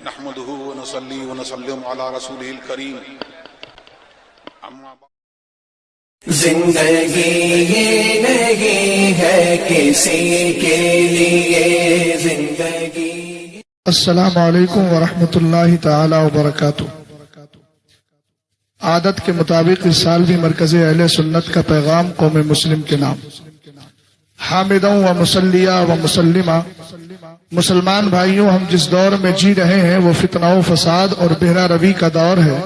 نحمده ونصلي ونسلم على رسوله الكريم اما زندگی یہ نہیں ہے کسی کے لیے زندگی۔ السلام علیکم ورحمۃ اللہ تعالی وبرکاتہ۔ عادت کے مطابق اس سال بھی مرکز اہل سنت کا پیغام قوم مسلم کے نام حامدوں و مسلیہ و مسلمہ۔ مسلمان بھائیوں، ہم جس دور میں جی رہے ہیں وہ فتنہ و فساد اور بہرہ روی کا دور ہے۔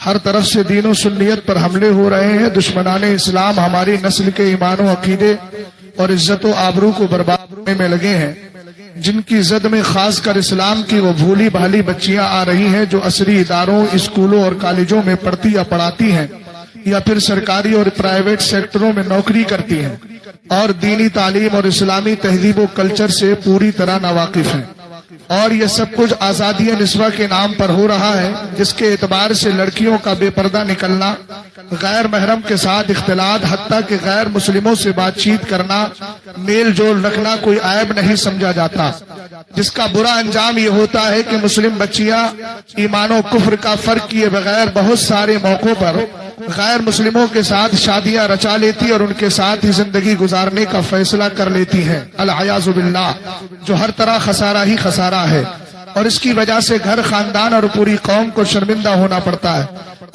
ہر طرف سے دین و سنیت پر حملے ہو رہے ہیں۔ دشمنان اسلام ہماری نسل کے ایمان و عقیدے اور عزت و آبرو کو برباد کرنے میں لگے ہیں۔ جن کی زد میں خاص کر اسلام کی وہ بھولی بھالی بچیاں آ رہی ہیں جو عصری اداروں، اسکولوں اور کالجوں میں پڑھتی یا پڑھاتی ہیں یا پھر سرکاری اور پرائیویٹ سیکٹروں میں نوکری کرتی ہیں اور دینی تعلیم اور اسلامی تہذیب و کلچر سے پوری طرح ناواقف ہیں، اور یہ سب کچھ آزادی نسواں کے نام پر ہو رہا ہے، جس کے اعتبار سے لڑکیوں کا بے پردہ نکلنا، غیر محرم کے ساتھ اختلاط، حتیٰ کہ غیر مسلموں سے بات چیت کرنا، میل جول رکھنا کوئی عیب نہیں سمجھا جاتا، جس کا برا انجام یہ ہوتا ہے کہ مسلم بچیاں ایمان و کفر کا فرق کیے بغیر بہت سارے موقعوں پر غیر مسلموں کے ساتھ شادیاں رچا لیتی اور ان کے ساتھ ہی زندگی گزارنے کا فیصلہ کر لیتی ہیں، العیاذ باللہ، جو ہر طرح خسارہ ہی خسارہ ہے، اور اس کی وجہ سے گھر، خاندان اور پوری قوم کو شرمندہ ہونا پڑتا ہے۔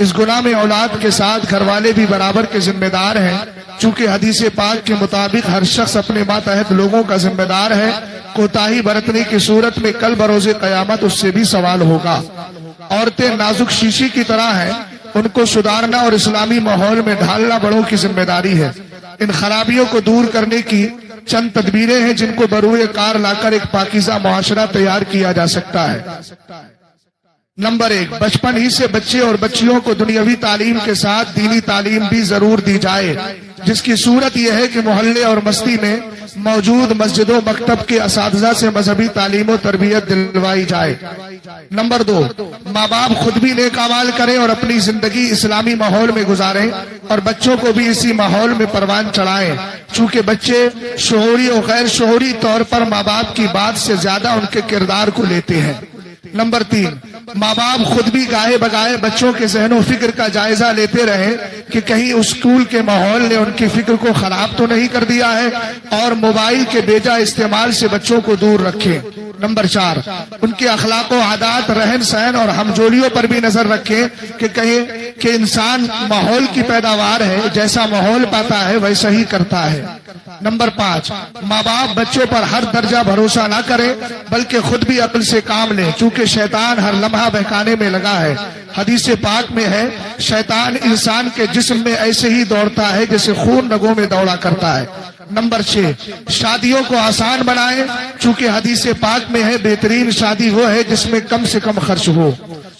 اس گناہ میں اولاد کے ساتھ گھر والے بھی برابر کے ذمہ دار ہیں، چونکہ حدیث پاک کے مطابق ہر شخص اپنے ماتحت لوگوں کا ذمہ دار ہے۔ کوتاہی برتنے کی صورت میں کل بروز قیامت اس سے بھی سوال ہوگا۔ عورتیں نازک شیشی کی طرح ہیں، ان کو سدھارنا اور اسلامی ماحول میں ڈھالنا بڑوں کی ذمہ داری ہے۔ ان خرابیوں کو دور کرنے کی چند تدبیریں ہیں جن کو بروئے کار لا کر ایک پاکیزہ معاشرہ تیار کیا جا سکتا ہے۔ نمبر 1، بچپن ہی سے بچے اور بچیوں کو دنیاوی تعلیم کے ساتھ دینی تعلیم بھی ضرور دی جائے، جس کی صورت یہ ہے کہ محلے اور بستی میں موجود مسجد و مکتب کے اساتذہ سے مذہبی تعلیم و تربیت دلوائی جائے۔ نمبر 2، ماں باپ خود بھی نیک اعمال کریں اور اپنی زندگی اسلامی ماحول میں گزاریں اور بچوں کو بھی اسی ماحول میں پروان چڑھائیں، چونکہ بچے شعوری اور غیر شعوری طور پر ماں باپ کی بات سے زیادہ ان کے کردار کو لیتے ہیں۔ نمبر 3، ماں باپ خود بھی گاہے بگاہے بچوں کے ذہن و فکر کا جائزہ لیتے رہیں کہ کہیں اسکول کے ماحول نے ان کی فکر کو خراب تو نہیں کر دیا ہے، اور موبائل کے بیجا استعمال سے بچوں کو دور رکھیں۔ نمبر 4، ان کے اخلاق و عادات، رہن سہن اور ہمجولیوں پر بھی نظر رکھیں کہ کہیں کہ انسان ماحول کی پیداوار ہے، جیسا ماحول پاتا ہے ویسا ہی کرتا ہے۔ نمبر 5، ماں باپ بچوں پر ہر درجہ بھروسہ نہ کریں بلکہ خود بھی عقل سے کام لیں، چونکہ شیطان ہر لمحہ بہکانے میں لگا ہے۔ حدیث پاک میں ہے، شیطان انسان کے جسم میں ایسے ہی دوڑتا ہے جیسے خون رگوں میں دوڑا کرتا ہے۔ نمبر 6، شادیوں کو آسان بنائیں، چونکہ حدیث پاک میں ہے بہترین شادی وہ ہے جس میں کم سے کم خرچ ہو۔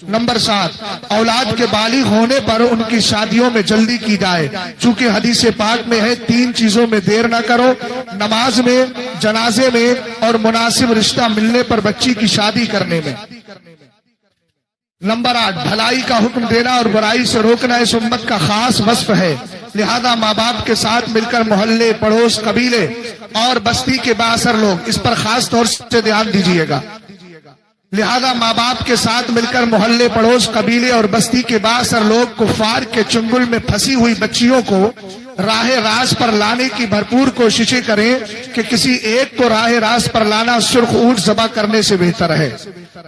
نمبر 7، اولاد کے بالغ ہونے پر ان کی شادیوں میں جلدی کی جائے، چونکہ حدیث پاک میں ہے 3 چیزوں میں دیر نہ کرو، نماز میں، جنازے میں اور مناسب رشتہ ملنے پر بچی کی شادی کرنے میں۔ نمبر 8، بھلائی کا حکم دینا اور برائی سے روکنا اس امت کا خاص وصف ہے، لہذا ماں باپ کے ساتھ مل کر محلے، پڑوس، قبیلے اور بستی کے بااثر لوگ اس پر خاص طور سے دھیان دیجیے گا۔ لہذا ماں باپ کے ساتھ مل کر محلے، پڑوس، قبیلے اور بستی کے بااثر لوگ کفار کے چنگل میں پھنسی ہوئی بچیوں کو راہ راست پر لانے کی بھرپور کوششیں کریں کہ کسی ایک کو راہ راست پر لانا سرخ اونٹ ذبح کرنے سے بہتر ہے۔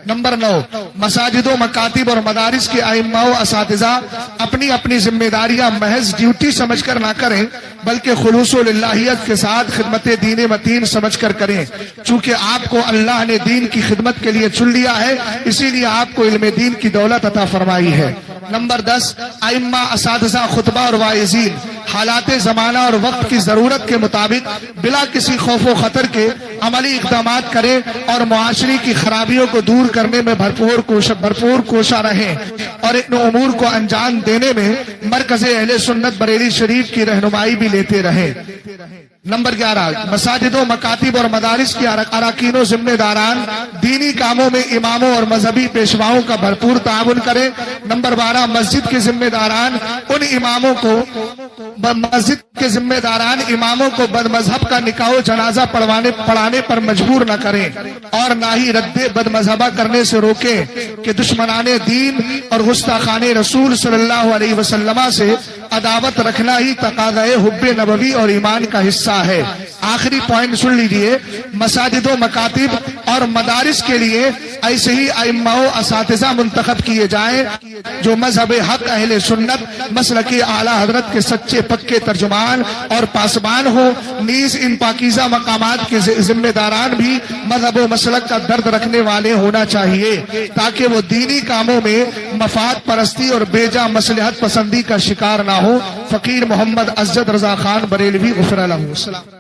نمبر 9، مساجد و مکاتب اور مدارس کے ائمہ و اساتذہ اپنی اپنی ذمہ داریاں محض ڈیوٹی سمجھ کر نہ کریں بلکہ خلوص و للہیت کے ساتھ خدمت دین متین سمجھ کر کریں، چونکہ آپ کو اللہ نے دین کی خدمت کے لیے چن لیا ہے، اسی لیے آپ کو علم دین کی دولت عطا فرمائی ہے۔ نمبر 10، ائمہ، اساتذہ، خطبہ اور واعظین حالات زمانہ اور وقت کی ضرورت کے مطابق بلا کسی خوف و خطر کے عملی اقدامات کریں اور معاشرے کی خرابیوں کو دور کرنے میں بھرپور کوشاں رہیں اور ان امور کو انجام دینے میں مرکز اہل سنت بریلی شریف کی رہنمائی بھی لیتے رہیں۔ نمبر 11، مساجد و مکاتب اور مدارس کے اراکین و ذمہ داران دینی کاموں میں اماموں اور مذہبی پیشواؤں کا بھرپور تعاون کریں۔ نمبر 12، مسجد کے ذمہ داران ان اماموں کو مسجد کے ذمہ داران اماموں کو بد مذہب کا نکاح و جنازہ پڑھانے پر مجبور نہ کریں اور نہ ہی رد بد مذہبہ کرنے سے روکیں کہ دشمنان دین اور گستاخان رسول صلی اللہ علیہ وسلم سے عداوت رکھنا ہی تقاضۂ حب نبوی اور ایمان کا حصہ ہے۔ آخری پوائنٹ سن لیجئے، مساجد و مکاتب اور مدارس کے لیے ایسے ہی ائمہ و اساتذہ منتخب کیے جائیں جو مذہب حق اہل سنت مسلک اعلی حضرت کے سچے پکے ترجمان اور پاسبان ہو۔ نیز ان پاکیزہ مقامات کے ذمہ داران بھی مذہب و مسلک کا درد رکھنے والے ہونا چاہیے تاکہ وہ دینی کاموں میں مفاد پرستی اور بیجا مصلحت پسندی کا شکار نہ ہو۔ فقیر محمد اسجد رضا خان بریلوی غفر لہ۔